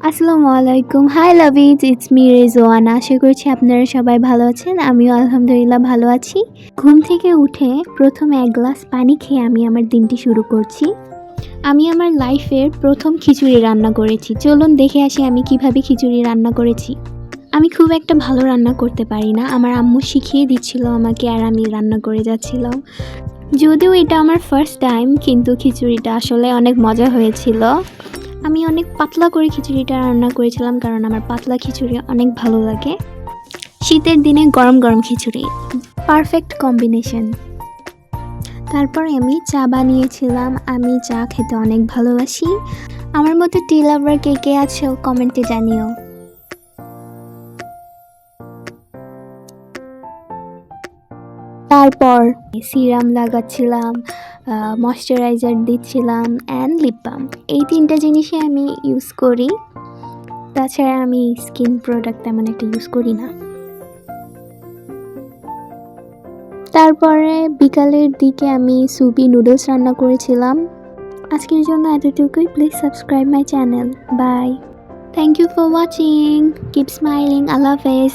আসসালামু আলাইকুম। Hi lovies, it's me Rezwana. আশা করছি আপনারা সবাই ভালো আছেন। আমিও আলহামদুলিল্লাহ ভালো আছি। ঘুম থেকে উঠে প্রথম এক গ্লাস পানি খেয়ে আমি আমার দিনটি শুরু করছি। আমি আমার লাইফের প্রথম খিচুড়ি রান্না করেছি। চলুন দেখে আসি আমি কিভাবে খিচুড়ি রান্না করেছি। আমি খুব একটা ভালো রান্না করতে পারি না। আমার আম্মু শিখিয়ে দিচ্ছিল আমাকে আর আমি রান্না করে যাচ্ছিলাম। যদিও এটা আমার ফার্স্ট টাইম, কিন্তু খিচুড়িটা আসলে অনেক মজা হয়েছিল। আমি অনেক পাতলা করে খিচুড়িটা রান্না করেছিলাম, কারণ আমার পাতলা খিচুড়ি অনেক ভালো লাগে। শীতের দিনে গরম গরম খিচুড়ি পারফেক্ট কম্বিনেশন। তারপর আমি চা বানিয়েছিলাম। আমি চা খেতে অনেক ভালোবাসি। আমার মতো টি লাভার কে কে আছো কমেন্টে জানিও। তারপর সিরাম লাগাচ্ছিলাম, ময়শ্চারাইজার দিচ্ছিলাম অ্যান্ড লিপ বাম। এই তিনটা জিনিসই আমি ইউজ করি। তাছাড়া আমি স্কিন প্রোডাক্ট তেমন একটা ইউজ করি না। তারপরে বিকালের দিকে আমি সুপি নুডলস রান্না করেছিলাম। আজকের জন্য এতটুকুই। Please subscribe my channel. Bye. Thank you for watching. Keep smiling. আল্লাহ হাফেজ।